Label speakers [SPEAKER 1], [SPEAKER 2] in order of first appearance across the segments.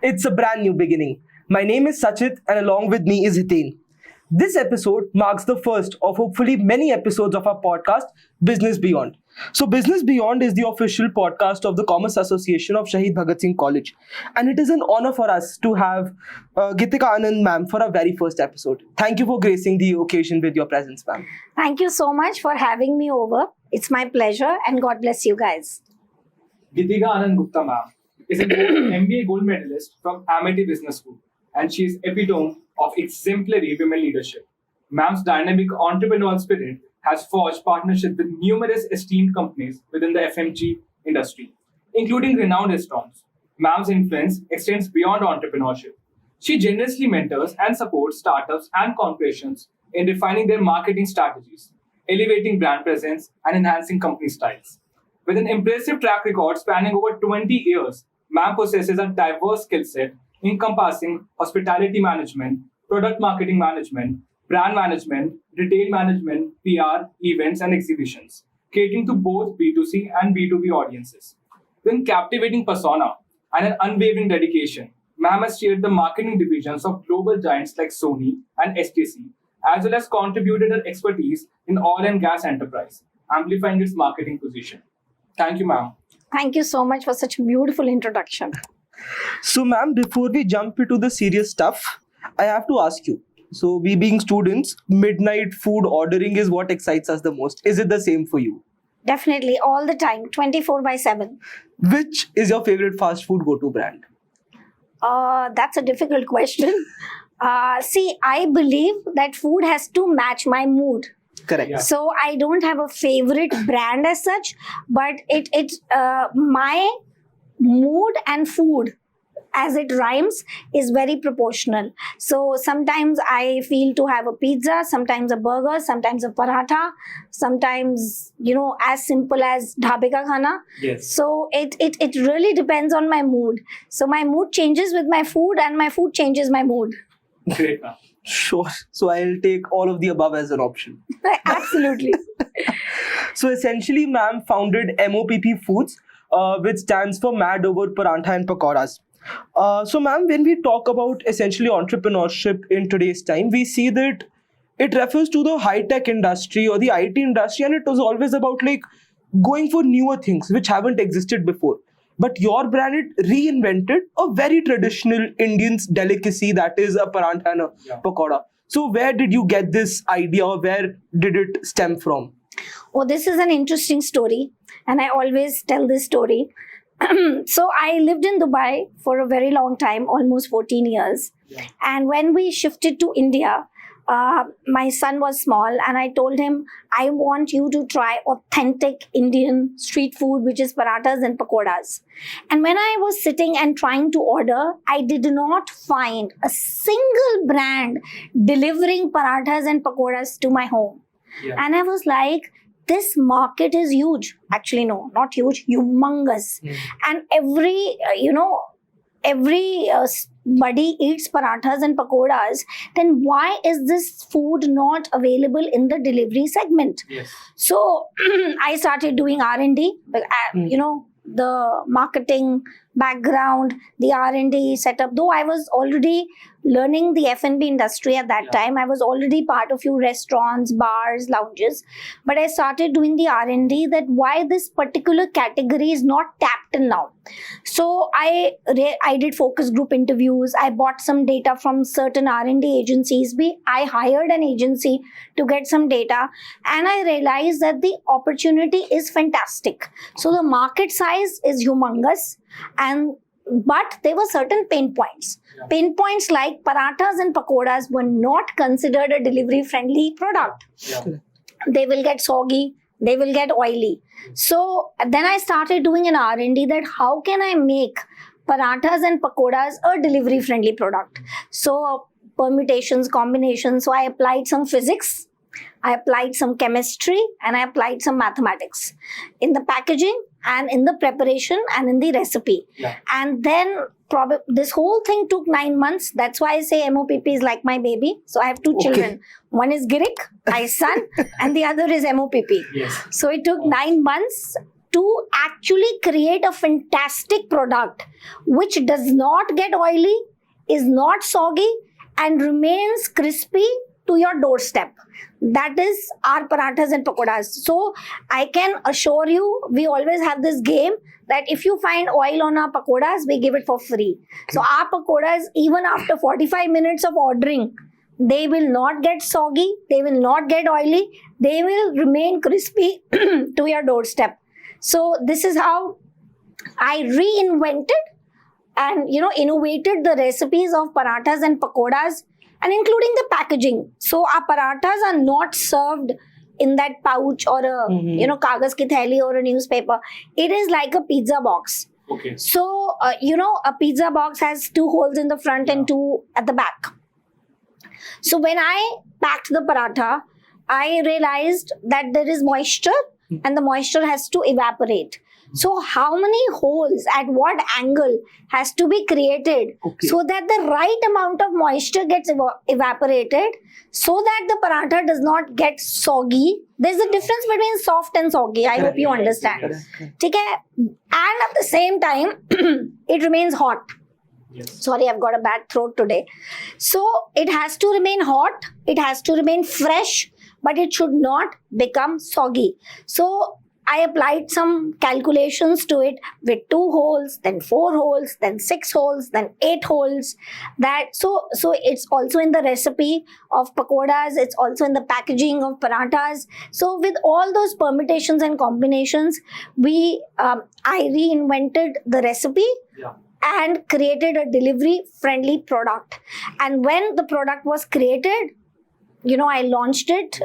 [SPEAKER 1] It's a brand new beginning. My name is Sachit, and along with me is Hitain. This episode marks the first of hopefully many episodes of our podcast, Business Beyond. So, Business Beyond is the official podcast of the Commerce Association of Shahid Bhagat Singh College, and it is an honor for us to have Gitika Anand ma'am for our very first episode. Thank you for gracing the occasion with your presence, ma'am.
[SPEAKER 2] Thank you so much for having me over. It's my pleasure, and God bless you guys.
[SPEAKER 3] Gitika Anand Gupta ma'am is an MBA gold medalist from Amity Business School, and she is epitome of exemplary women leadership. Ma'am's dynamic entrepreneurial spirit has forged partnerships with numerous esteemed companies within the FMG industry, including renowned restaurants. Ma'am's influence extends beyond entrepreneurship. She generously mentors and supports startups and corporations in refining their marketing strategies, elevating brand presence, and enhancing company styles. With an impressive track record spanning over 20 years, Ma'am possesses a diverse skill set encompassing hospitality management, product marketing management, brand management, retail management, PR, events, and exhibitions, catering to both B2C and B2B audiences. With captivating persona and an unwavering dedication, Ma'am has chaired the marketing divisions of global giants like Sony and STC, as well as contributed her expertise in oil and gas enterprise, amplifying its marketing position. Thank you, ma'am.
[SPEAKER 2] Thank you so much for such a beautiful introduction.
[SPEAKER 1] So, ma'am, before we jump into the serious stuff, I have to ask you. So, we being students, midnight food ordering is what excites us the most. Is it the same for you?
[SPEAKER 2] Definitely, all the time, 24/7.
[SPEAKER 1] Which is your favorite fast food go-to brand?
[SPEAKER 2] That's a difficult question. See, I believe that food has to match my mood.
[SPEAKER 1] Correct.
[SPEAKER 3] Yeah.
[SPEAKER 2] So I don't have a favorite brand as such, but my mood and food, as it rhymes, is very proportional. So sometimes I feel to have a pizza, sometimes a burger, sometimes a paratha, sometimes, as simple as dhabe ka khana.
[SPEAKER 3] Yes.
[SPEAKER 2] So it really depends on my mood. So my mood changes with my food, and my food changes my mood.
[SPEAKER 3] Great, ma'am.
[SPEAKER 1] Sure. So, I'll take all of the above as an option.
[SPEAKER 2] Absolutely.
[SPEAKER 1] So, essentially, ma'am founded MOPP Foods, which stands for Mad Over Parantha and Pakoras. So, ma'am, when we talk about essentially entrepreneurship in today's time, we see that it refers to the high-tech industry or the IT industry, and it was always about like going for newer things which haven't existed before. But your brand, it reinvented a very traditional Indian delicacy that is a parantha and a pakoda. So where did you get this idea, or where did it stem from?
[SPEAKER 2] Oh, this is an interesting story, and I always tell this story. So I lived in Dubai for a very long time, almost 14 years.
[SPEAKER 3] Yeah.
[SPEAKER 2] And when we shifted to India, my son was small, and I told him, I want you to try authentic Indian street food, which is parathas and pakodas. And when I was sitting and trying to order, I did not find a single brand delivering parathas and pakodas to my home.
[SPEAKER 3] Yeah.
[SPEAKER 2] And I was like, this market is huge. Actually, no, not huge, humongous. And everybody eats parathas and pakodas, then why is this food not available in the delivery segment?
[SPEAKER 3] Yes.
[SPEAKER 2] So I started doing R&D, but the marketing background, the R&D setup. Though I was already learning the F&B industry at that time, I was already part of few restaurants, bars, lounges. But I started doing the R&D that why this particular category is not tapped in now. So I did focus group interviews. I bought some data from certain R&D agencies. I hired an agency to get some data, and I realized that the opportunity is fantastic. So the market size is humongous, but there were certain pain points.
[SPEAKER 3] Yeah.
[SPEAKER 2] Pain points like parathas and pakodas were not considered a delivery friendly product.
[SPEAKER 3] Yeah.
[SPEAKER 2] They will get soggy, they will get oily. So then I started doing an R&D that how can I make parathas and pakodas a delivery friendly product. So permutations, combinations. So I applied some physics, I applied some chemistry, and I applied some mathematics in the packaging and in the preparation and in the recipe.
[SPEAKER 3] Yeah.
[SPEAKER 2] And then this whole thing took 9 months. That's why I say MOPP is like my baby. So I have two children. One is Girik, my son, and the other is MOPP.
[SPEAKER 3] Yes.
[SPEAKER 2] So it took 9 months to actually create a fantastic product which does not get oily, is not soggy, and remains crispy to your doorstep. That is our parathas and pakoras. So I can assure you, we always have this game that if you find oil on our pakoras, we give it for free. So our pakoras, even after 45 minutes of ordering, they will not get soggy, they will not get oily, they will remain crispy to your doorstep. So this is how I reinvented and innovated the recipes of parathas and pakoras, and including the packaging. So our parathas are not served in that pouch or a kagas ki theli or a newspaper. It is like a pizza box.
[SPEAKER 3] Okay.
[SPEAKER 2] So a pizza box has 2 holes in the front and 2 at the back. So when I packed the paratha, I realized that there is moisture and the moisture has to evaporate. So how many holes at what angle has to be created so that the right amount of moisture gets evaporated, so that the paratha does not get soggy. There's a difference between soft and soggy. I hope you understand. Okay? And at the same time, it remains hot.
[SPEAKER 3] Yes.
[SPEAKER 2] Sorry, I've got a bad throat today. So it has to remain hot, it has to remain fresh, but it should not become soggy. So I applied some calculations to it with 2 holes, then 4 holes, then 6 holes, then 8 holes. So it's also in the recipe of pakoras, it's also in the packaging of parathas. So with all those permutations and combinations, I reinvented the recipe.
[SPEAKER 3] Yeah.
[SPEAKER 2] And created a delivery-friendly product. And when the product was created, I launched it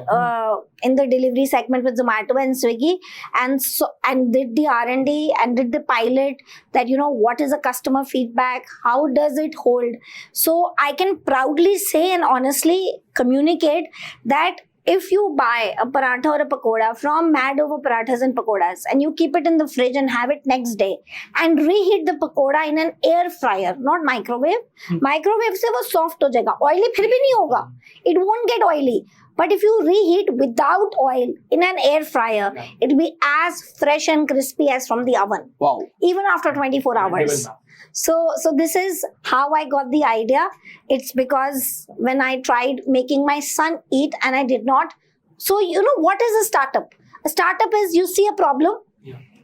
[SPEAKER 2] in the delivery segment with Zomato and Swiggy, and did the R&D and did the pilot that what is the customer feedback, how does it hold. So I can proudly say and honestly communicate that if you buy a paratha or a pakoda from Mad Over Parathas and Pakoras and you keep it in the fridge and have it next day and reheat the pakoda in an air fryer, not microwave. Microwave se wo soft ho jayega. Oily phir bhi nahi hoga. It won't get oily. But if you reheat without oil in an air fryer, it will be as fresh and crispy as from the oven.
[SPEAKER 1] Wow.
[SPEAKER 2] Even after 24 hours. So this is how I got the idea. It's because when I tried making my son eat and I did not. So what is a startup? A startup is you see a problem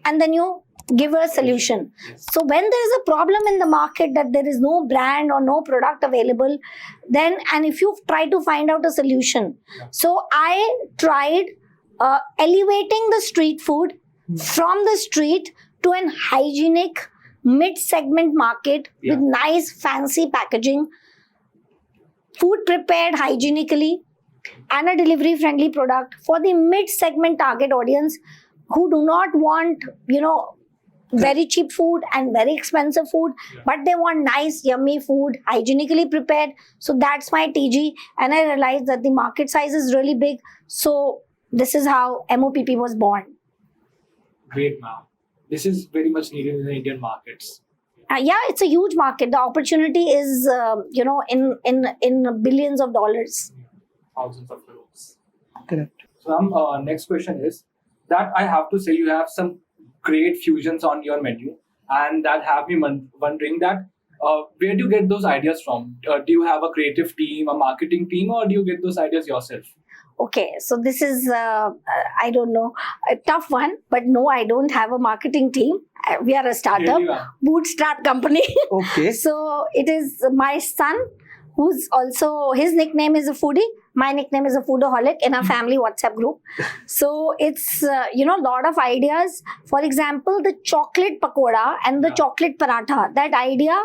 [SPEAKER 2] and then you give a solution.
[SPEAKER 3] Yes.
[SPEAKER 2] So when there is a problem in the market that there is no brand or no product available, then and if you try to find out a solution. So I tried elevating the street food from the street to an hygienic mid-segment market with nice fancy packaging, food prepared hygienically, and a delivery friendly product for the mid-segment target audience who do not want very cheap food and very expensive food, but they want nice yummy food hygienically prepared. So that's my TG, and I realized that the market size is really big. So this is how MOPP was born.
[SPEAKER 3] Great, ma'am. This is very much needed in the Indian markets.
[SPEAKER 2] It's a huge market. The opportunity is, in billions of dollars.
[SPEAKER 3] Thousands of crores.
[SPEAKER 1] Correct.
[SPEAKER 3] So, next question is that I have to say you have some great fusions on your menu, and that have me wondering that where do you get those ideas from? Do you have a creative team, a marketing team, or do you get those ideas yourself?
[SPEAKER 2] Okay, so this is, I don't know, a tough one, but no, I don't have a marketing team. We are a startup, bootstrap company.
[SPEAKER 1] Okay.
[SPEAKER 2] So it is my son, who's also, his nickname is a foodie. My nickname is a foodaholic in our family WhatsApp group. So it's, a lot of ideas. For example, the chocolate pakoda and the chocolate paratha, that idea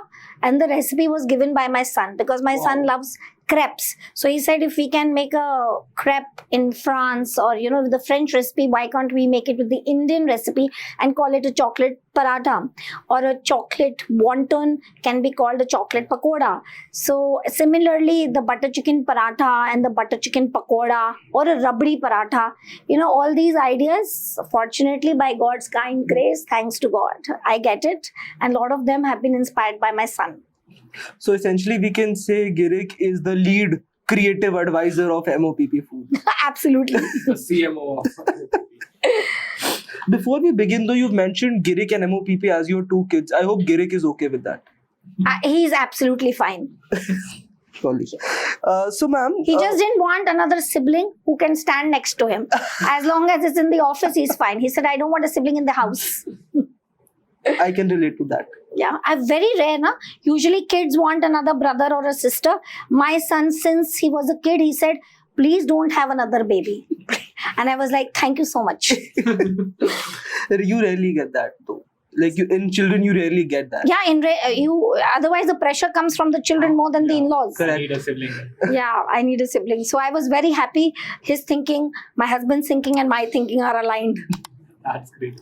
[SPEAKER 2] and the recipe was given by my son because my son loves crepes. So he said, if we can make a crepe in France or, with the French recipe, why can't we make it with the Indian recipe and call it a chocolate paratha? Or a chocolate wonton can be called a chocolate pakoda. So similarly, the butter chicken paratha and the butter chicken pakoda or a rabdi paratha, all these ideas, fortunately by God's kind grace, thanks to God, I get it. And a lot of them have been inspired by my son.
[SPEAKER 1] So essentially, we can say Girik is the lead creative advisor of MOPP Food.
[SPEAKER 2] Absolutely.
[SPEAKER 3] The CMO of
[SPEAKER 1] Before we begin, though, you've mentioned Girik and MOPP as your two kids. I hope Girik is okay with that.
[SPEAKER 2] He's absolutely fine.
[SPEAKER 1] Surely. So, ma'am.
[SPEAKER 2] He just didn't want another sibling who can stand next to him. As long as it's in the office, he's fine. He said, I don't want a sibling in the house.
[SPEAKER 1] I can relate to that.
[SPEAKER 2] Yeah, very rare, na? Usually kids want another brother or a sister. My son, since he was a kid, he said, please don't have another baby. And I was like, thank you so much.
[SPEAKER 1] You rarely get that, though. Like in children, you rarely get that.
[SPEAKER 2] Yeah, otherwise the pressure comes from the children more than the in-laws.
[SPEAKER 3] I need a sibling.
[SPEAKER 2] Yeah, I need a sibling. So I was very happy. His thinking, my husband's thinking, and my thinking are aligned.
[SPEAKER 3] That's great.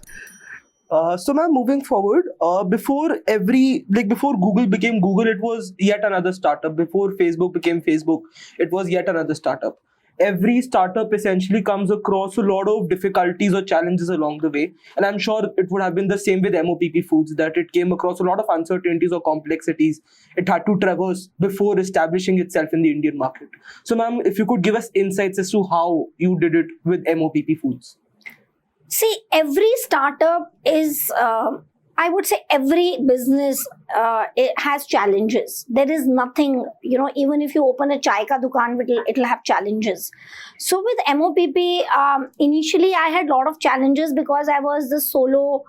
[SPEAKER 1] So, ma'am, moving forward, before Google became Google, it was yet another startup. Before Facebook became Facebook, it was yet another startup. Every startup essentially comes across a lot of difficulties or challenges along the way. And I'm sure it would have been the same with MOPP Foods, that it came across a lot of uncertainties or complexities it had to traverse before establishing itself in the Indian market. So, ma'am, if you could give us insights as to how you did it with MOPP Foods.
[SPEAKER 2] See, every startup is, I would say every business it has challenges. There is nothing, even if you open a chai ka dukaan, it'll have challenges. So with MOPP, initially I had a lot of challenges because I was the solo,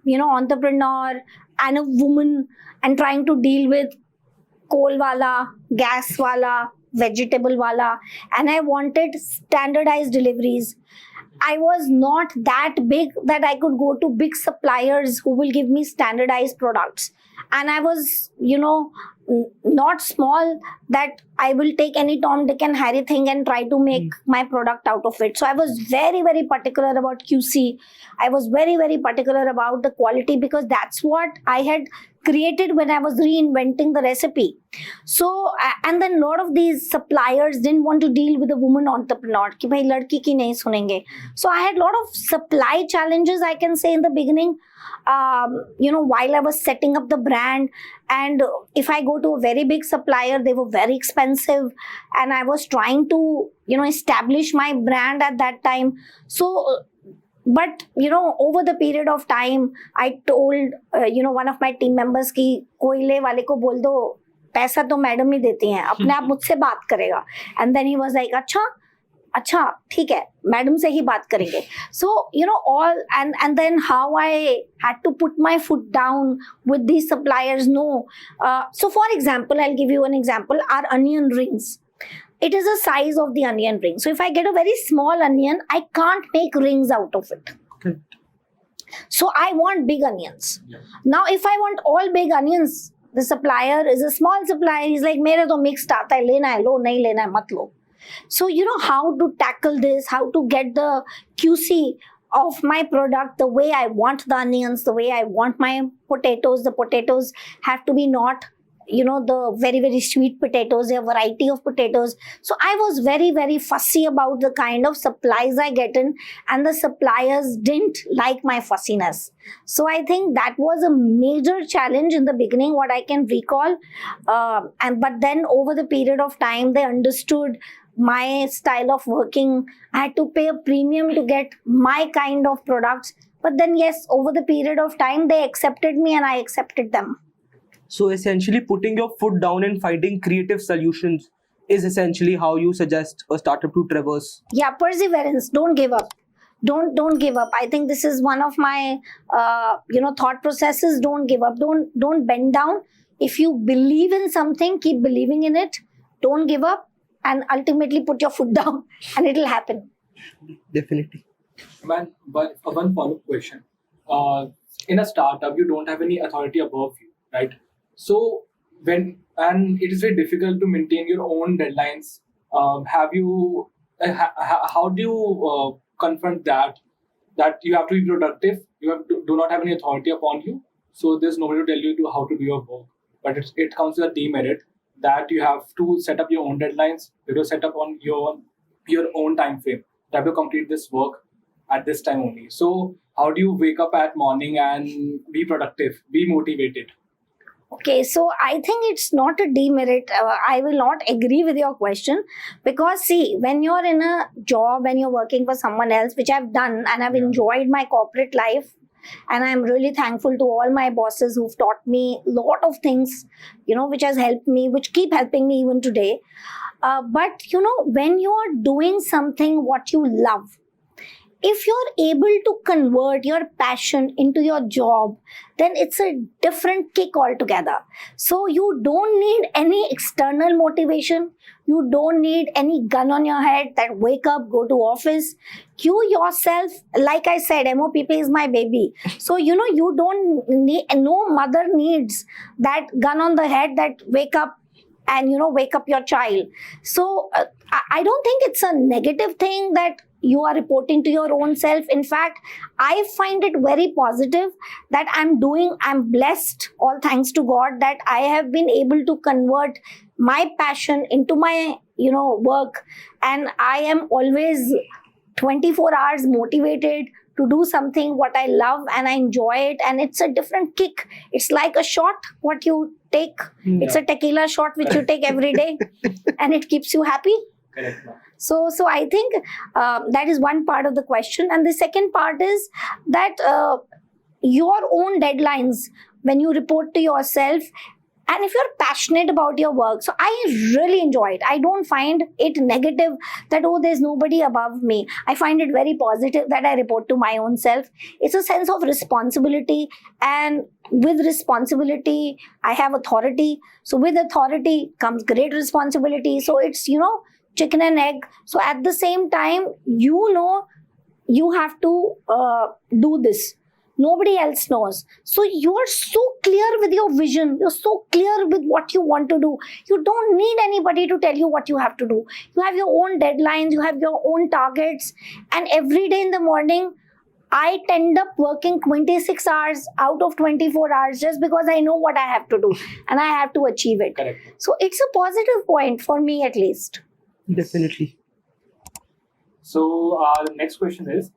[SPEAKER 2] entrepreneur and a woman and trying to deal with coal wala, gas wala, vegetable wala, and I wanted standardized deliveries. I was not that big that I could go to big suppliers who will give me standardized products. And I was, not small that I will take any Tom, Dick and Harry thing and try to make my product out of it. So I was very, very particular about QC. I was very, very particular about the quality because that's what I had created when I was reinventing the recipe. So, and then a lot of these suppliers didn't want to deal with a woman entrepreneur. Ki bhai ladki ki nahi sunenge. So I had a lot of supply challenges, I can say, in the beginning. While I was setting up the brand, and if I go to a very big supplier, they were very expensive, and I was trying to, establish my brand at that time. So, but over the period of time, I told one of my team members कि कोयले वाले को बोल दो पैसा तो madam ही देती हैं, अपने आप मुझसे बात करेगा. And then he was like, अच्छा ठीक है, मैडम से ही बात करेंगे. So all and then how I had to put my foot down with these suppliers. No, so for example, I'll give you an example. Our onion rings. It is the size of the onion ring. So if I get a very small onion, I can't make rings out of it.
[SPEAKER 1] Okay.
[SPEAKER 2] So I want big onions. Yeah. Now if I want all big onions, the supplier is a small supplier. He's like, मेरे तो mixed आता है, लेना है लो, नहीं लेना है मत लो. So how to tackle this, how to get the QC of my product the way I want the onions, the way I want my potatoes. The potatoes have to be not the very, very sweet potatoes, a variety of potatoes. So I was very, very fussy about the kind of supplies I get in, and the suppliers didn't like my fussiness. So I think that was a major challenge in the beginning, what I can recall. But then over the period of time, they understood my style of working. I had to pay a premium to get my kind of products. But then yes, over the period of time, they accepted me and I accepted them.
[SPEAKER 1] So essentially putting your foot down and finding creative solutions is essentially how you suggest a startup to traverse.
[SPEAKER 2] Yeah, perseverance. Don't give up. Don't give up. I think this is one of my thought processes. Don't give up. Don't bend down. If you believe in something, keep believing in it. Don't give up, and ultimately put your foot down, and it'll happen.
[SPEAKER 1] Definitely.
[SPEAKER 3] Man, one follow-up question. In a startup, you don't have any authority above you, right? So and it is very difficult to maintain your own deadlines. How do you confront that you have to be productive? You do not have any authority upon you, so there's nobody to tell you how to do your work. But it comes with a demerit that you have to set up your own deadlines. You have to set up on your own time frame. You have to complete this work at this time only. So how do you wake up at morning and be productive, be motivated?
[SPEAKER 2] Okay, so I think it's not a demerit. I will not agree with your question, because see, when you're in a job and you're working for someone else, which I've done, and I've enjoyed my corporate life, and I'm really thankful to all my bosses who've taught me a lot of things, which has helped me, which keep helping me even today. But when you're doing something what you love, if you're able to convert your passion into your job, then it's a different kick altogether. So you don't need any external motivation. You don't need any gun on your head that wake up, go to office. You yourself, like I said, MOPP is my baby. So, you don't need, no mother needs that gun on the head that wake up and, wake up your child. So I don't think it's a negative thing that you are reporting to your own self. In fact, I find it very positive that I'm blessed, all thanks to God, that I have been able to convert my passion into my, work. And I am always 24 hours motivated to do something what I love and I enjoy it. And it's a different kick. It's like a shot, what you take. It's a tequila shot which you take every day and it keeps you happy.
[SPEAKER 3] Correct.
[SPEAKER 2] So I think that is one part of the question. And the second part is that your own deadlines, when you report to yourself, and if you're passionate about your work, so I really enjoy it. I don't find it negative that, there's nobody above me. I find it very positive that I report to my own self. It's a sense of responsibility, and with responsibility, I have authority. So with authority comes great responsibility. So it's, chicken and egg. So at the same time, you have to do this. Nobody else knows. So you're so clear with your vision. You're so clear with what you want to do. You don't need anybody to tell you what you have to do. You have your own deadlines. You have your own targets. And every day in the morning, I tend up working 26 hours out of 24 hours just because I know what I have to do and I have to achieve it.
[SPEAKER 3] Correct.
[SPEAKER 2] So it's a positive point for me, at least.
[SPEAKER 1] Definitely.
[SPEAKER 3] So our next question is,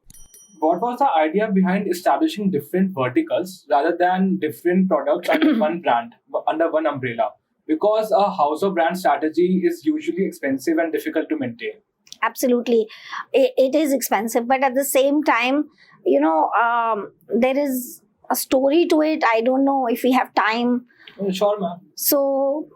[SPEAKER 3] what was the idea behind establishing different verticals rather than different products under one brand, under one umbrella? Because a house of brand strategy is usually expensive and difficult to maintain.
[SPEAKER 2] Absolutely. It is expensive, but at the same time, there is a story to it. I don't know if we have time.
[SPEAKER 3] Sure, ma'am.
[SPEAKER 2] So,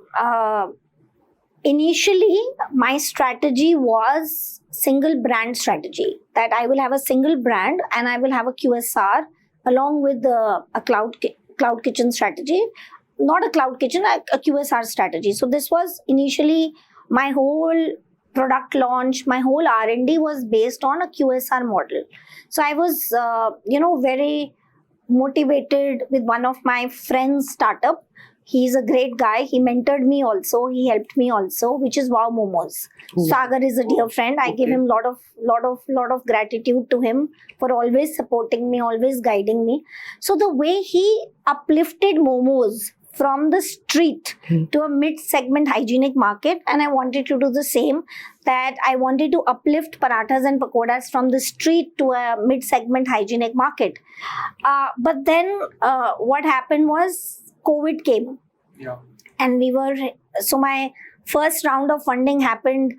[SPEAKER 2] initially, my strategy was single brand strategy, that I will have a single brand and I will have a QSR along with a cloud kitchen strategy. Not a cloud kitchen, a QSR strategy. So this was initially my whole product launch, my whole R&D was based on a QSR model. So I was, very motivated with one of my friends' startup. He's a great guy. He mentored me also. He helped me also, which is Wow Momos.
[SPEAKER 1] Cool.
[SPEAKER 2] Sagar is a dear friend. I give him lot of gratitude to him for always supporting me, always guiding me. So the way he uplifted momos from the street to a mid-segment hygienic market, and I wanted to do the same, that I wanted to uplift parathas and pakoras from the street to a mid-segment hygienic market. But then what happened was COVID came.
[SPEAKER 3] Yeah.
[SPEAKER 2] And my first round of funding happened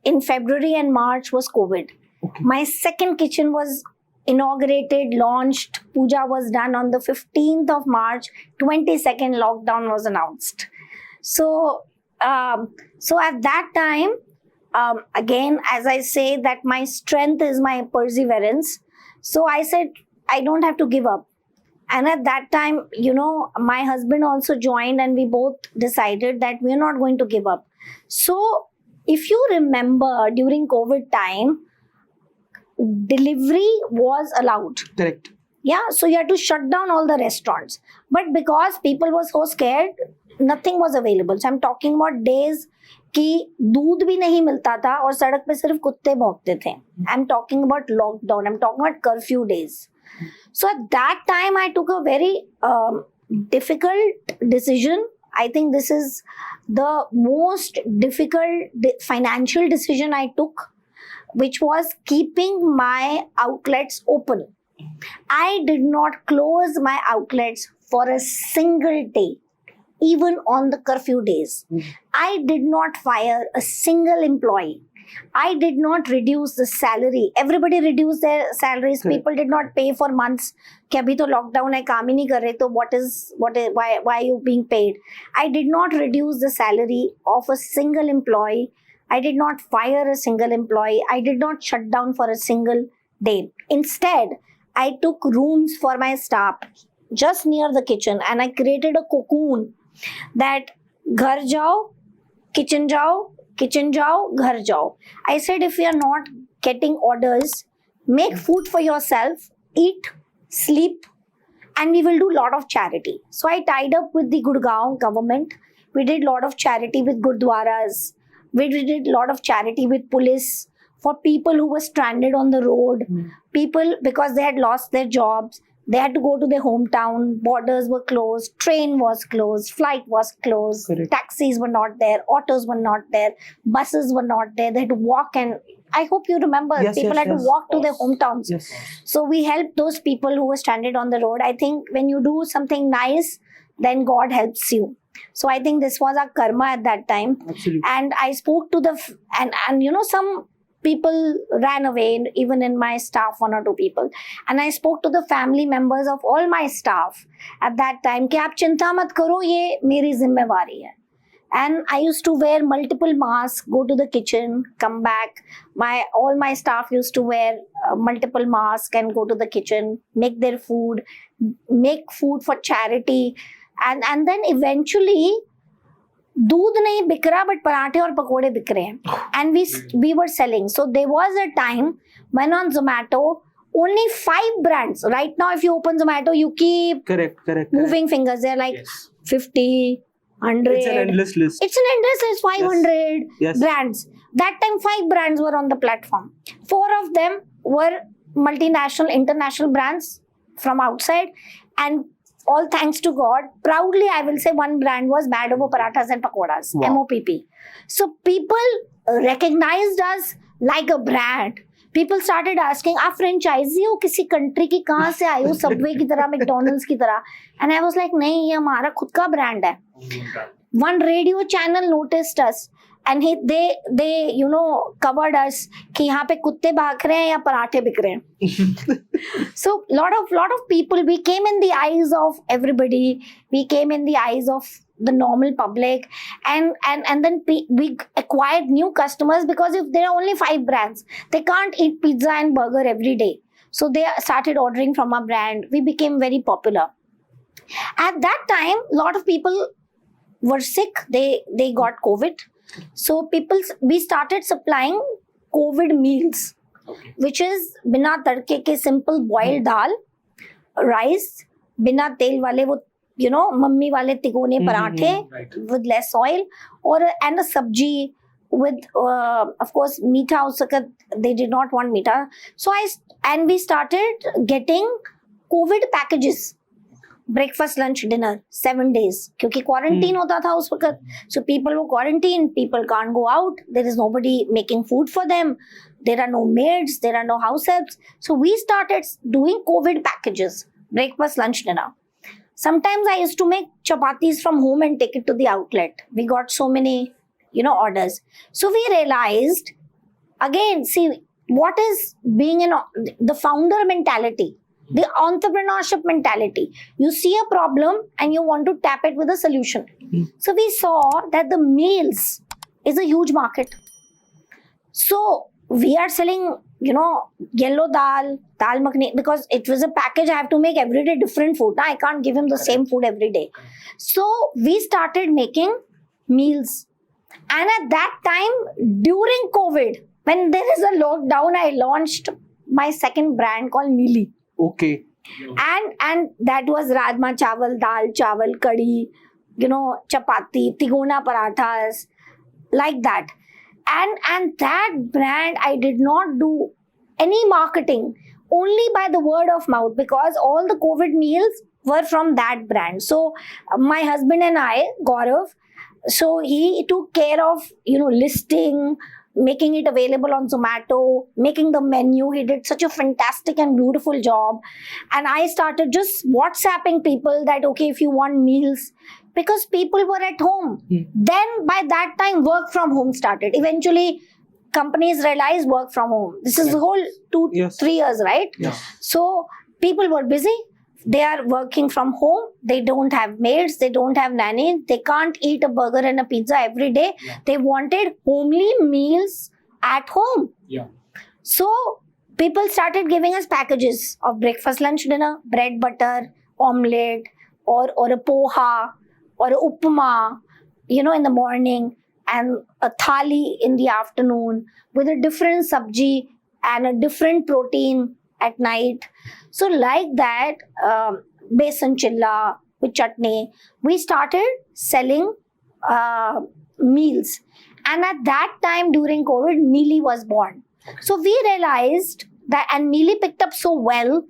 [SPEAKER 2] in February, and March was COVID.
[SPEAKER 1] Okay.
[SPEAKER 2] My second kitchen was inaugurated, launched, puja was done on the 15th of March, 22nd lockdown was announced. So at that time, again, as I say, that my strength is my perseverance. So I said, I don't have to give up. And at that time, my husband also joined, and we both decided that we're not going to give up. So if you remember, during COVID time, delivery was allowed.
[SPEAKER 1] Correct.
[SPEAKER 2] Yeah, so you had to shut down all the restaurants. But because people were so scared, nothing was available. So I'm talking about days कि दूध भी नहीं मिलता था और सड़क पे सिर्फ कुत्ते भौंकते थे. I'm talking about lockdown. I'm talking about curfew days. So at that time, I took a very difficult decision. I think this is the most difficult financial decision I took, which was keeping my outlets open. I did not close my outlets for a single day, even on the curfew days. I did not fire a single employee. I did not reduce the salary. Everybody reduced their salaries.
[SPEAKER 1] Correct.
[SPEAKER 2] People did not pay for months. कि अभी तो lockdown है, काम ही नहीं कर रहे, तो why are you being paid? I did not reduce the salary of a single employee. I did not fire a single employee. I did not shut down for a single day. Instead, I took rooms for my staff just near the kitchen and I created a cocoon that घर जाओ, kitchen जाओ, kitchen jao, ghar jao. I said, if you are not getting orders, make food for yourself, eat, sleep, and we will do a lot of charity. So I tied up with the Gurgaon government. We did a lot of charity with Gurdwaras. We did a lot of charity with police for people who were stranded on the road. People, because they had lost their jobs, they had to go to their hometown, borders were closed, train was closed, flight was closed,
[SPEAKER 1] Correct.
[SPEAKER 2] taxis were not there, autos were not there, buses were not there. They had to walk, and I hope you remember,
[SPEAKER 1] Yes,
[SPEAKER 2] people
[SPEAKER 1] yes,
[SPEAKER 2] had
[SPEAKER 1] yes.
[SPEAKER 2] to walk to their hometowns.
[SPEAKER 1] Yes.
[SPEAKER 2] So we helped those people who were stranded on the road. I think when you do something nice, then God helps you. So I think this was our karma at that time.
[SPEAKER 1] Absolutely.
[SPEAKER 2] And I spoke to and you know, some people ran away, even in my staff, 1 or 2 people. And I spoke to the family members of all my staff at that time कि आप चिंता मत करो, ये मेरी जिम्मेवारी है. And I used to wear multiple masks, go to the kitchen, come back. All my staff used to wear multiple masks and go to the kitchen, make their food, make food for charity. And then eventually, दूध नहीं बिक रहा, but पराठे और पकोड़े बिक रहे हैं. And we were selling. So there was a time when on Zomato, only 5 brands. Right now, if you open Zomato, you keep
[SPEAKER 1] Correct.
[SPEAKER 2] moving fingers. They're like
[SPEAKER 3] Yes.
[SPEAKER 2] 50, 100.
[SPEAKER 1] It's an endless list.
[SPEAKER 2] It's an endless list, 500
[SPEAKER 1] Yes.
[SPEAKER 2] brands. That time, 5 brands were on the platform. 4 of them were multinational, international brands from outside. And all thanks to God, proudly I will say one brand was Mad Over Parathas and Pakoras,
[SPEAKER 1] Wow.
[SPEAKER 2] MOPP. So people recognized us like a brand. People started asking, आप franchisee हो किसी country की, कहाँ से आए हो, Subway की तरह, McDonald's की तरह? And I was like, नहीं, ये हमारा खुद का brand है. One radio channel noticed us and they you know covered us कि यहाँ पे कुत्ते भाग रहे हैं या पराठे बिक रहे हैं. So lot of people, we came in the eyes of everybody, we came in the eyes of the normal public, and then we acquired new customers, because if there are only 5 brands, they can't eat pizza and burger every day. So they started ordering from our brand. We became very popular. At that time, a lot of people were sick. They got COVID. So we started supplying COVID meals, which is बिना तड़के के simple boiled dal, rice, बिना तेल वाले वो you know mummy वाले तिकोने पराठे
[SPEAKER 3] right.
[SPEAKER 2] with less oil, and a sabji with of course meetha also, they did not want meetha. So we started getting COVID packages. Breakfast, lunch, dinner, 7 days. क्योंकि quarantine होता था उस वक्त. So people were quarantined, people can't go out, there is nobody making food for them, there are no maids, there are no house helps. So we started doing COVID packages, breakfast, lunch, dinner. Sometimes I used to make chapatis from home and take it to the outlet. We got so many, orders. So we realized, again, see, what is being the founder mentality? The entrepreneurship mentality. You see a problem and you want to tap it with a solution. So we saw that the meals is a huge market. So we are selling, yellow dal makhani, because it was a package. I have to make every day different food. I can't give him the same food every day. So we started making meals. And at that time, during COVID, when there is a lockdown, I launched my second brand called Mealy.
[SPEAKER 1] Okay.
[SPEAKER 2] And that was rajma chawal, dal chawal, curry, chapati, tigona parathas, like that. And that brand, I did not do any marketing, only by the word of mouth, because all the COVID meals were from that brand. So my husband and I, Gaurav, so he took care of, listing, making it available on Zomato, making the menu. He did such a fantastic and beautiful job. And I started just WhatsApping people that, okay, if you want meals, because people were at home. Then by that time, work from home started. Eventually, companies realized work from home. This is the whole 2-3 years, right?
[SPEAKER 1] Yeah.
[SPEAKER 2] So people were busy. They are working from home. They don't have maids. They don't have nannies. They can't eat a burger and a pizza every day.
[SPEAKER 3] Yeah.
[SPEAKER 2] They wanted homely meals at home.
[SPEAKER 3] Yeah.
[SPEAKER 2] So people started giving us packages of breakfast, lunch, dinner, bread, butter, omelette, or a poha, or a upma, in the morning, and a thali in the afternoon with a different sabji and a different protein at night. So like that, besan chilla with chutney, we started selling meals. And at that time during COVID, Mealy was born.
[SPEAKER 3] Okay.
[SPEAKER 2] So we realized that, and Mealy picked up so well,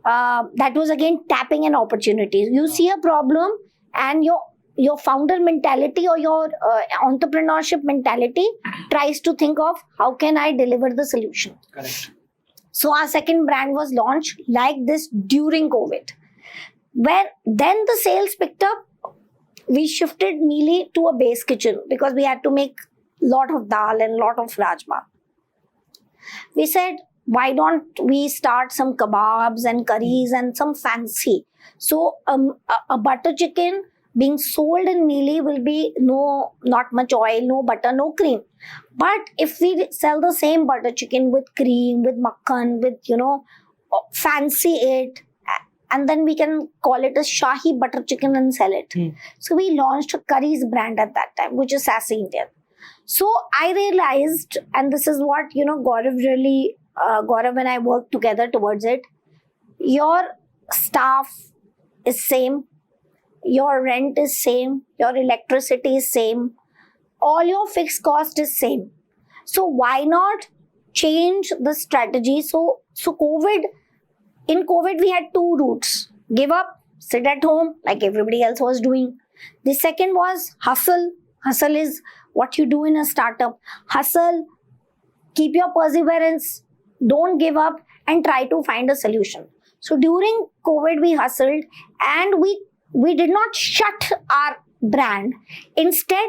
[SPEAKER 2] that was again tapping an opportunity. You see a problem and your founder mentality or your entrepreneurship mentality tries to think of how can I deliver the solution.
[SPEAKER 3] Correct.
[SPEAKER 2] So our second brand was launched like this during COVID, where then the sales picked up. We shifted Mealy to a base kitchen because we had to make lot of dal and lot of rajma. We said, why don't we start some kebabs and curries and some fancy? So a butter chicken being sold in Mealy will be not much oil, no butter, no cream. But if we sell the same butter chicken with cream, with makhan, with, fancy it, and then we can call it a Shahi butter chicken and sell it. So we launched a curries brand at that time, which is Sassy Indian. So I realized, and this is what, Gaurav and I worked together towards it. Your staff is same. Your rent is same. Your electricity is same. All your fixed cost is same. So why not change the strategy? So in COVID, we had two routes. Give up, sit at home like everybody else was doing. The second was hustle. Hustle is what you do in a startup. Hustle, keep your perseverance, don't give up, and try to find a solution. So during COVID, we hustled, and we did not shut our brand. Instead,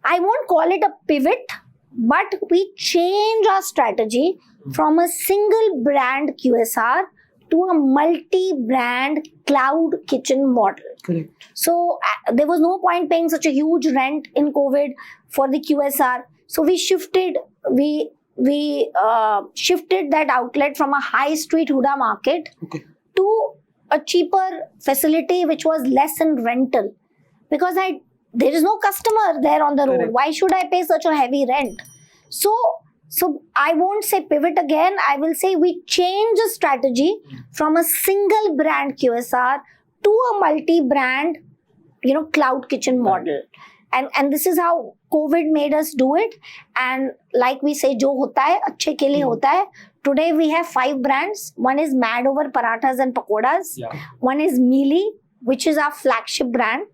[SPEAKER 2] I won't call it a pivot, but we changed our strategy from a single brand QSR to a multi-brand cloud kitchen model.
[SPEAKER 1] Correct.
[SPEAKER 2] So there was no point paying such a huge rent in COVID for the QSR. So we shifted that outlet from a high street Huda market to a cheaper facility which was less in rental, because there is no customer there on the road.
[SPEAKER 1] Correct.
[SPEAKER 2] Why should I pay such a heavy rent? So I won't say pivot again. I will say we change the strategy from a single brand QSR to a multi-brand, cloud kitchen model. And this is how COVID made us do it. And like we say, jo hota hai, achhe ke liye hota hai. Today we have 5 brands. One is Mad Over Parathas and Pakoras.
[SPEAKER 3] Yeah.
[SPEAKER 2] One is Mealy, which is our flagship brand,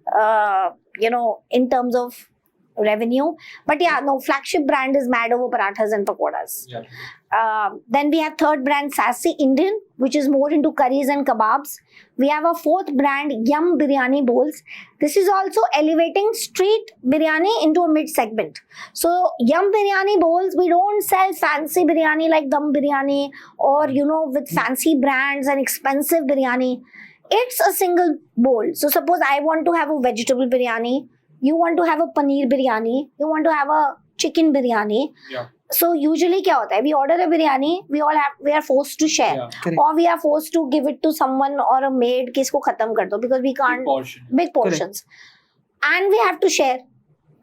[SPEAKER 2] in terms of revenue. But flagship brand is Mad Over Parathas and Pakoras.
[SPEAKER 3] Yeah.
[SPEAKER 2] Then we have third brand Sassy Indian, which is more into curries and kebabs. We have a fourth brand Yum Biryani Bowls. This is also elevating street biryani into a mid segment. So Yum Biryani Bowls, we don't sell fancy biryani like Dum Biryani or with fancy brands and expensive biryani. It's a single bowl. So suppose I want to have a vegetable biryani, you want to have a paneer biryani, you want to have a chicken biryani.
[SPEAKER 3] Yeah.
[SPEAKER 2] So usually क्या होता है? We order a biryani, we are forced to share,
[SPEAKER 3] Yeah.
[SPEAKER 2] or we are forced to give it to someone or a maid कि इसको खत्म कर दो, because we can't big portions, and we have to share.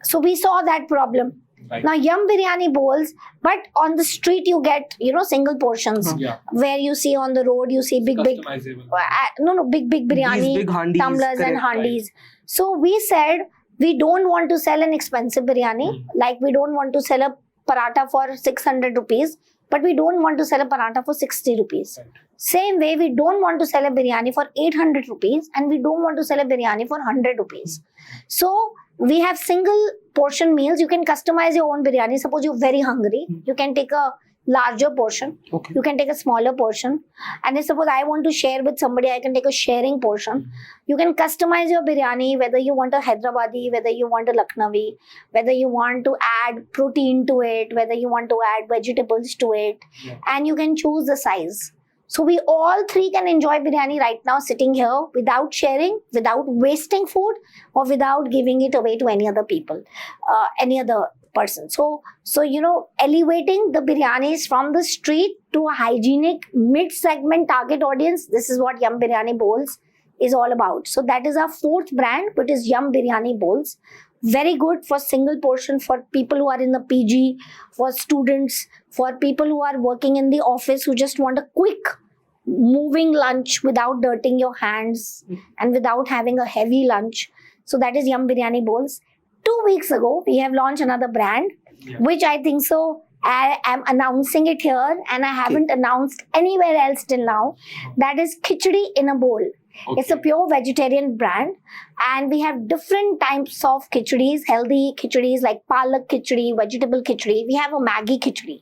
[SPEAKER 2] So we saw that problem.
[SPEAKER 3] Right.
[SPEAKER 2] Now Yum Biryani Bowls, but on the street you get single portions.
[SPEAKER 3] Yeah.
[SPEAKER 2] Where you see on the road, you see big
[SPEAKER 3] Customizable.
[SPEAKER 2] big biryani
[SPEAKER 1] These big handis,
[SPEAKER 2] tumblers and
[SPEAKER 1] correct,
[SPEAKER 2] handis. So we said we don't want to sell an expensive biryani, like we don't want to sell a paratha for 600 rupees, but we don't want to sell a paratha for 60 rupees.
[SPEAKER 3] Right.
[SPEAKER 2] Same way, we don't want to sell a biryani for 800 rupees and we don't want to sell a biryani for 100 rupees. So we have single portion meals. You can customize your own biryani. Suppose you're very hungry, you can take a larger portion.
[SPEAKER 1] Okay.
[SPEAKER 2] You can take a smaller portion. And if suppose I want to share with somebody, I can take a sharing portion. You can customize your biryani, whether you want a Hyderabadi, whether you want a Lucknowi, whether you want to add protein to it, whether you want to add vegetables to it, and you can choose the size. So we all three can enjoy biryani right now sitting here without sharing, without wasting food, or without giving it away to any other people, any other person. So elevating the biryanis from the street to a hygienic mid-segment target audience. This is what Yum Biryani Bowls is all about. So that is our fourth brand, which is Yum Biryani Bowls. Very good for single portion, for people who are in the PG, for students, for people who are working in the office who just want a quick moving lunch without dirtying your hands and without having a heavy lunch. So that is Yum Biryani Bowls. 2 weeks ago, we have launched another brand, which I think so. I am announcing it here, and I haven't announced anywhere else till now. That is Khichdi in a Bowl. Okay. It's a pure vegetarian brand, and we have different types of khichdis, healthy khichdis like palak khichdi, vegetable khichdi. We have a Maggi khichdi.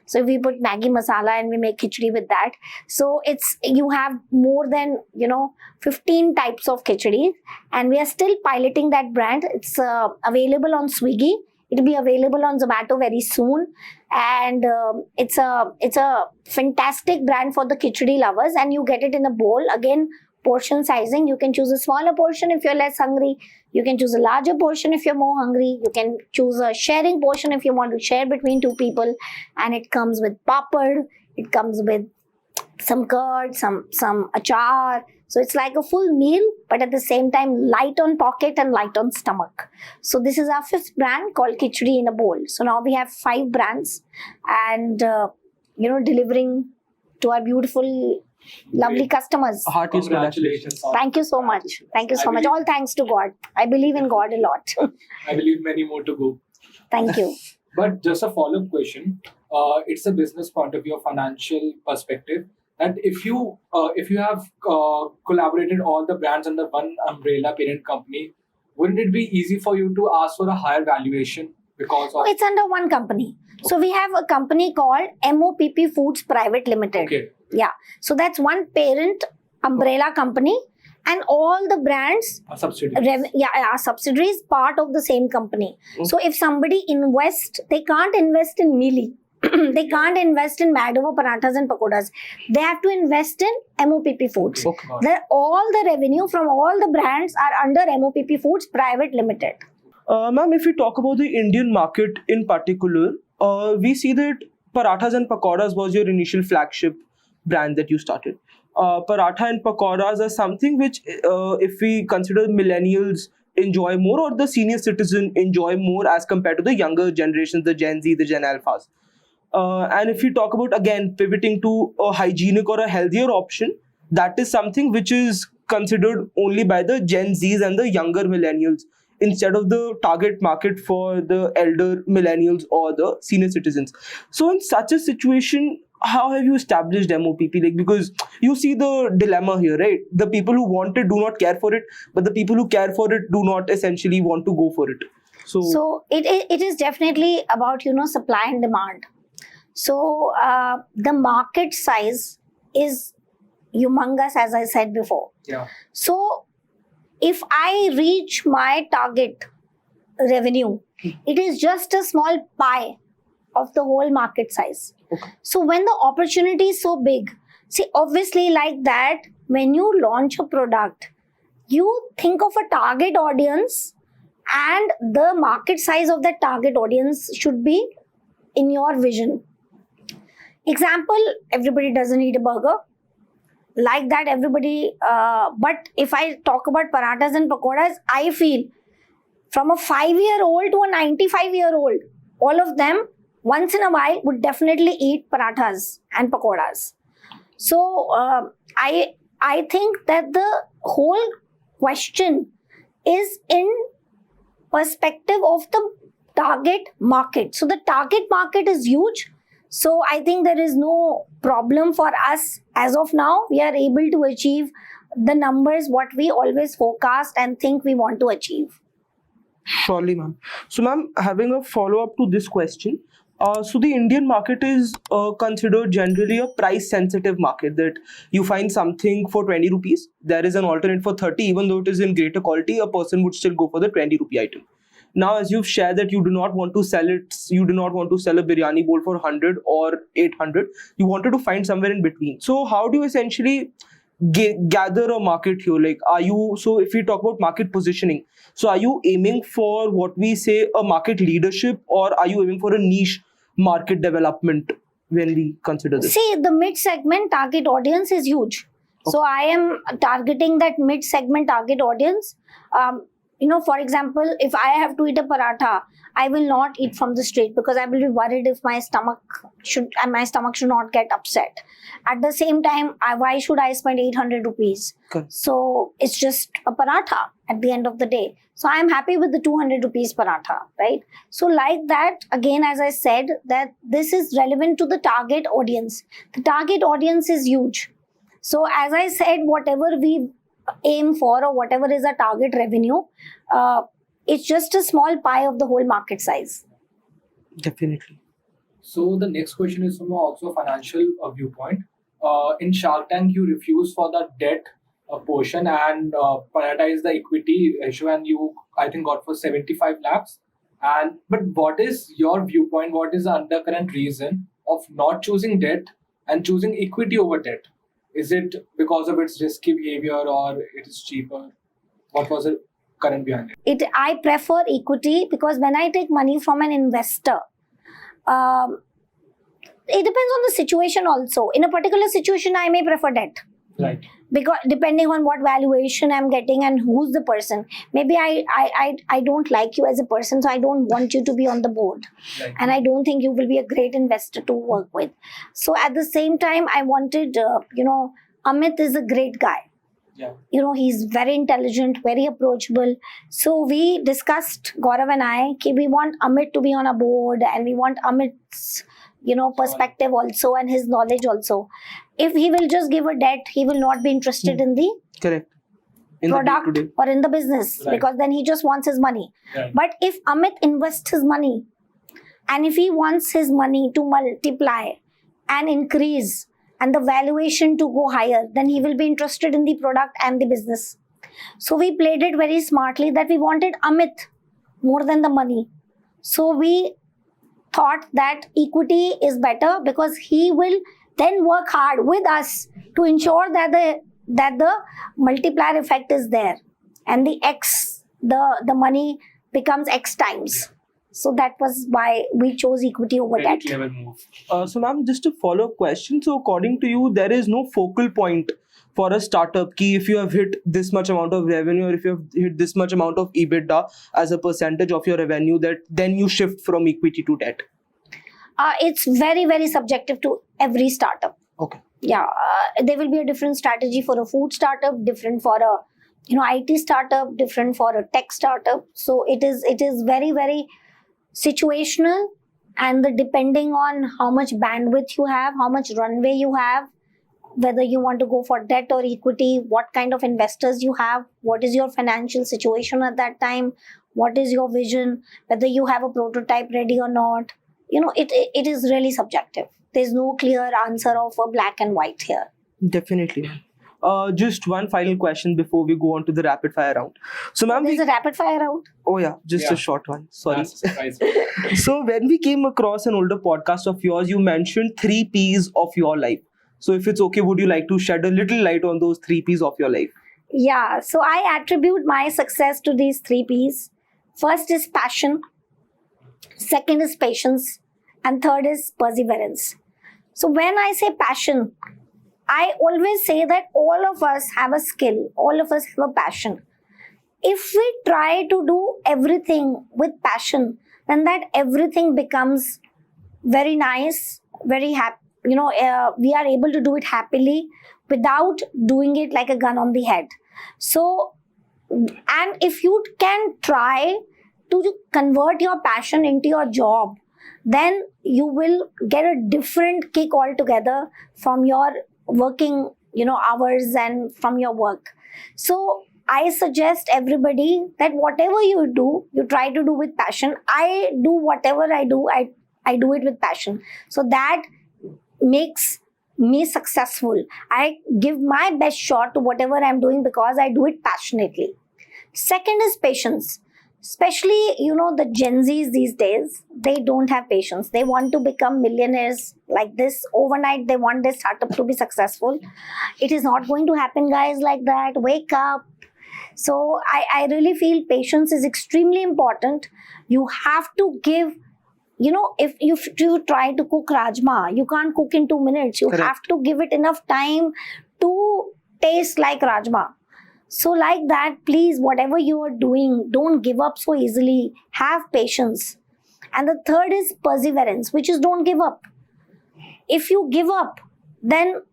[SPEAKER 2] So we put Maggi masala and we make khichdi with that. So you have more than 15 types of khichdi, and we are still piloting that brand. It's available on Swiggy. It will be available on Zomato very soon, and it's a fantastic brand for the khichdi lovers. And you get it in a bowl. Again, portion sizing. You can choose a smaller portion if you're less hungry. You can choose a larger portion if you're more hungry. You can choose a sharing portion if you want to share between two people. And it comes with papad. It comes with some curd, some achar. So it's like a full meal, but at the same time light on pocket and light on stomach. So this is our fifth brand called Khichdi in a Bowl. So now we have 5 brands, and delivering to our beautiful, lovely customers.
[SPEAKER 1] Hearty
[SPEAKER 3] Congratulations.
[SPEAKER 2] Thank you so much. Thank you so much. All thanks to God. I believe in God a lot.
[SPEAKER 3] I believe many more to go.
[SPEAKER 2] Thank you.
[SPEAKER 3] But just a follow-up question. It's a business point of view, a financial perspective. That if you have collaborated all the brands under one umbrella parent company, wouldn't it be easy for you to ask for a higher valuation because of?
[SPEAKER 2] It's under one company. So we have a company called MOPP Foods Private Limited.
[SPEAKER 3] Okay.
[SPEAKER 2] Yeah. So that's one parent umbrella company, and all the brands
[SPEAKER 3] A subsidiary.
[SPEAKER 2] are subsidiaries, part of the same company. So if somebody invests, they can't invest in Mealy. They can't invest in Mad Over Parathas and Pakoras. They have to invest in MOPP Foods.
[SPEAKER 1] Okay.
[SPEAKER 2] All the revenue from all the brands are under MOPP Foods Private Limited.
[SPEAKER 1] Ma'am, if we talk about the Indian market in particular, we see that Parathas and Pakoras was your initial flagship brand that you started. Paratha and Pakoras are something which, if we consider millennials enjoy more, or the senior citizen enjoy more as compared to the younger generations, the Gen Z, the Gen Alphas. And if you talk about, again, pivoting to a hygienic or a healthier option, that is something which is considered only by the Gen Zs and the younger millennials, instead of the target market for the elder millennials or the senior citizens. So in such a situation, how have you established MOPP? Because you see the dilemma here, right? The people who want it do not care for it, but the people who care for it do not essentially want to go for it. So
[SPEAKER 2] it is definitely about supply and demand. So the market size is humongous, as I said before.
[SPEAKER 3] Yeah.
[SPEAKER 2] So if I reach my target revenue, it is just a small pie of the whole market size.
[SPEAKER 1] Okay.
[SPEAKER 2] So when the opportunity is so big, see, obviously like that, when you launch a product, you think of a target audience, and the market size of that target audience should be in your vision. Example, everybody doesn't eat a burger. Like that, everybody, but if I talk about parathas and pakoras, I feel from a 5-year-old to a 95-year-old, all of them once in a while would definitely eat parathas and pakoras. So I think that the whole question is in perspective of the target market. So the target market is huge. So I think there is no problem for us as of now. We are able to achieve the numbers what we always forecast and think we want to achieve.
[SPEAKER 1] Surely, ma'am. So, ma'am, having a follow up to this question. So the Indian market is considered generally a price sensitive market, that you find something for 20 rupees, there is an alternate for 30, even though it is in greater quality, a person would still go for the 20 rupee item. Now, as you've shared that you do not want to sell it, you do not want to sell a biryani bowl for 100 or 800, you wanted to find somewhere in between. So how do you essentially gather a market here? Like, are you, so if we talk about market positioning, so are you aiming for what we say a market leadership, or are you aiming for a niche market development when we consider this?
[SPEAKER 2] See, the mid segment target audience is huge. So I am targeting that mid segment target audience. For example, if I have to eat a paratha, I will not eat from the street because I will be worried if my stomach should not get upset. At the same time, why should I spend 800 rupees?
[SPEAKER 1] Correct.
[SPEAKER 2] So it's just a paratha at the end of the day. So I am happy with the 200 rupees paratha, right? So like that, again, as I said, that this is relevant to the target audience. The target audience is huge. So as I said, whatever we aim for or whatever is our target revenue, it's just a small pie of the whole market size.
[SPEAKER 1] Definitely.
[SPEAKER 3] So the next question is from also a financial viewpoint. In Shark Tank, you refuse for the debt portion and prioritize the equity ratio, and you, I think, got for 75 lakhs. But what is your viewpoint? What is the undercurrent reason of not choosing debt and choosing equity over debt? Is it because of its risky behavior or it is cheaper? What was the current behind it?
[SPEAKER 2] I prefer equity because when I take money from an investor, it depends on the situation also. In a particular situation, I may prefer debt.
[SPEAKER 3] Right.
[SPEAKER 2] Because depending on what valuation I'm getting and who's the person, maybe I don't like you as a person, so I don't want you to be on the board,
[SPEAKER 3] Right.
[SPEAKER 2] and I don't think you will be a great investor to work with. So at the same time, I wanted, Amit is a great guy.
[SPEAKER 3] Yeah.
[SPEAKER 2] He's very intelligent, very approachable. So we discussed, Gaurav and I, that we want Amit to be on a board, and we want Amit's perspective also and his knowledge also. If he will just give a debt, he will not be interested in the
[SPEAKER 1] Correct. In
[SPEAKER 2] product
[SPEAKER 1] the day-to-day.
[SPEAKER 2] or in the business,
[SPEAKER 3] Right.
[SPEAKER 2] because then he just wants his money.
[SPEAKER 3] Right.
[SPEAKER 2] But if Amit invests his money, and if he wants his money to multiply and increase and the valuation to go higher, then he will be interested in the product and the business. So we played it very smartly that we wanted Amit more than the money. So we thought that equity is better because he will then work hard with us to ensure that the multiplier effect is there, and the money becomes X times. So that was why we chose equity over
[SPEAKER 3] Very
[SPEAKER 2] debt.
[SPEAKER 3] clever move.
[SPEAKER 1] So, ma'am, just a follow-up question. So, according to you, there is no focal point for a startup key if you have hit this much amount of revenue, or if you have hit this much amount of EBITDA as a percentage of your revenue, that then you shift from equity to debt.
[SPEAKER 2] It's very, very subjective to every startup.
[SPEAKER 1] Okay.
[SPEAKER 2] Yeah, there will be a different strategy for a food startup, different for a IT startup, different for a tech startup. So it is very, very situational, and depending on how much bandwidth you have, how much runway you have, whether you want to go for debt or equity, what kind of investors you have, what is your financial situation at that time, what is your vision, whether you have a prototype ready or not. It is really subjective. There's no clear answer of a black and white here.
[SPEAKER 1] Definitely. Just one final question before we go on to the rapid fire round. So, ma'am,
[SPEAKER 2] There's a rapid fire round.
[SPEAKER 1] oh yeah, just
[SPEAKER 3] Yeah.
[SPEAKER 1] a short one. Sorry.
[SPEAKER 3] That's a surprise.
[SPEAKER 1] So when we came across an older podcast of yours, you mentioned 3 P's of your life. So if it's okay, would you like to shed a little light on those 3 P's of your life?
[SPEAKER 2] Yeah, so I attribute my success to these 3 P's. First is passion, second is patience, and third is perseverance. So when I say passion, I always say that all of us have a skill, all of us have a passion. If we try to do everything with passion, then that everything becomes very nice, very happy. We are able to do it happily without doing it like a gun on the head. So, and if you can try to convert your passion into your job, then you will get a different kick altogether from your working, hours and from your work. So I suggest everybody that whatever you do, you try to do with passion. I do whatever I do, I do it with passion. So that makes me successful. I give my best shot to whatever I'm doing because I do it passionately. Second is patience. Especially, the Gen Zs these days, they don't have patience. They want to become millionaires like this overnight. They want their startup to be successful. It is not going to happen, guys, like that. Wake up. So I really feel patience is extremely important. You have to give, if you try to cook rajma, you can't cook in 2 minutes. You
[SPEAKER 1] Correct.
[SPEAKER 2] have to give it enough time to taste like rajma. So like that, please, whatever you are doing, don't give up so easily. Have patience. And the third is perseverance, which is don't give up. If you give up, then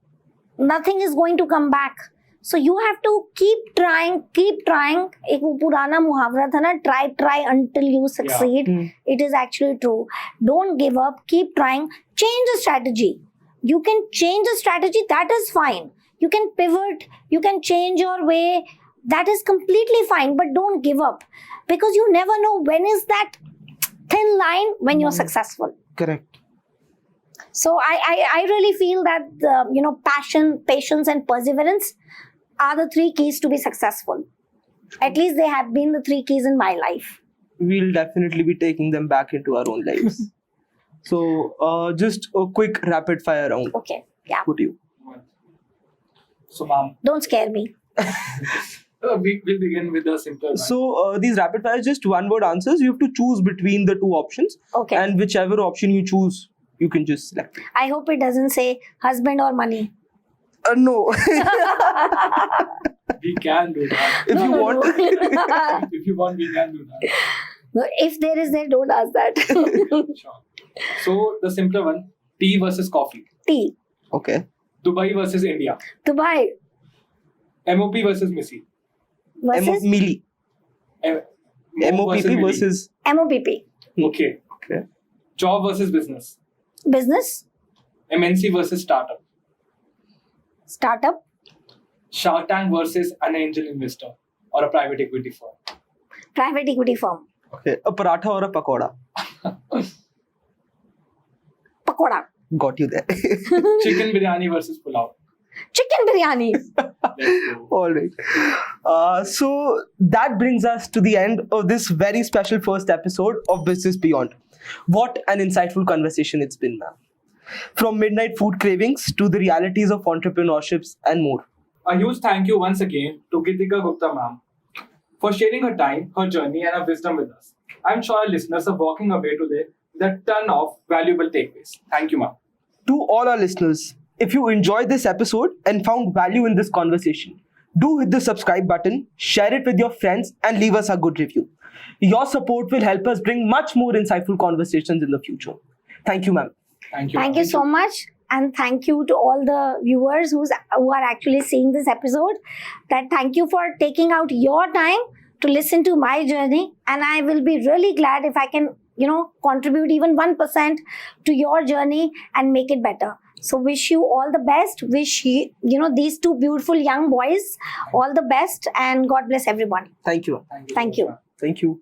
[SPEAKER 2] nothing is going to come back. So you have to keep trying. एक वो पुराना मुहावरा था ना, try until you succeed. It is actually true. Don't give up. Keep trying. Change the strategy. You can change the strategy. That is fine. You can pivot. You can change your way. That is completely fine. But don't give up, because you never know when is that thin line when you're successful.
[SPEAKER 1] Correct.
[SPEAKER 2] So I really feel that passion, patience, and perseverance are the 3 keys to be successful. At least they have been the 3 keys in my life.
[SPEAKER 1] We'll definitely be taking them back into our own lives. So, just a quick rapid fire round.
[SPEAKER 2] Okay, yeah.
[SPEAKER 1] What do you?
[SPEAKER 3] So, ma'am,
[SPEAKER 2] Don't scare me.
[SPEAKER 3] we'll begin with the simpler one.
[SPEAKER 1] So, these rapid fire is just one word answers. You have to choose between the 2 options.
[SPEAKER 2] Okay.
[SPEAKER 1] And whichever option you choose, you can just select.
[SPEAKER 2] I hope it doesn't say husband or money.
[SPEAKER 1] No.
[SPEAKER 3] We can do that.
[SPEAKER 1] If you want.
[SPEAKER 3] If you want, we can do that.
[SPEAKER 2] No, if there is there, don't ask that.
[SPEAKER 3] Sure. So, the simpler one, tea versus coffee.
[SPEAKER 2] Tea.
[SPEAKER 1] Okay.
[SPEAKER 3] Dubai versus India.
[SPEAKER 2] Dubai
[SPEAKER 3] MOP versus Missy.
[SPEAKER 2] versus
[SPEAKER 1] Milli.
[SPEAKER 3] MOP
[SPEAKER 1] MOPP versus.
[SPEAKER 2] MOPP.
[SPEAKER 3] Okay.
[SPEAKER 1] Okay.
[SPEAKER 3] Job versus business.
[SPEAKER 2] Business.
[SPEAKER 3] MNC versus startup.
[SPEAKER 2] Startup.
[SPEAKER 3] Shark Tank versus an angel investor or a private equity firm.
[SPEAKER 2] Private equity firm.
[SPEAKER 1] Okay. A paratha or a pakoda?
[SPEAKER 2] Pakoda.
[SPEAKER 1] Got you there.
[SPEAKER 3] Chicken biryani versus pulao.
[SPEAKER 2] Chicken biryani.
[SPEAKER 3] Let's go.
[SPEAKER 1] All right. So that brings us to the end of this very special first episode of Business Beyond. What an insightful conversation it's been, ma'am. From midnight food cravings to the realities of entrepreneurships and more.
[SPEAKER 3] A huge thank you once again to Gitika Gupta ma'am for sharing her time, her journey and her wisdom with us. I'm sure our listeners are walking away today with a ton of valuable takeaways. Thank you, ma'am.
[SPEAKER 1] To all our listeners, if you enjoyed this episode and found value in this conversation, do hit the subscribe button, share it with your friends, and leave us a good review. Your support will help us bring much more insightful conversations in the future. Thank you, ma'am.
[SPEAKER 3] Thank you.
[SPEAKER 2] Thank
[SPEAKER 3] ma'am.
[SPEAKER 2] you so much. And thank you to all the viewers who are actually seeing this episode. That thank you for taking out your time to listen to my journey. And I will be really glad if I can, contribute even 1% to your journey and make it better. So wish you all the best. Wish you, these 2 beautiful young boys all the best, and God bless everyone.
[SPEAKER 1] Thank you.
[SPEAKER 3] Thank you.
[SPEAKER 2] Thank you.
[SPEAKER 1] Thank you.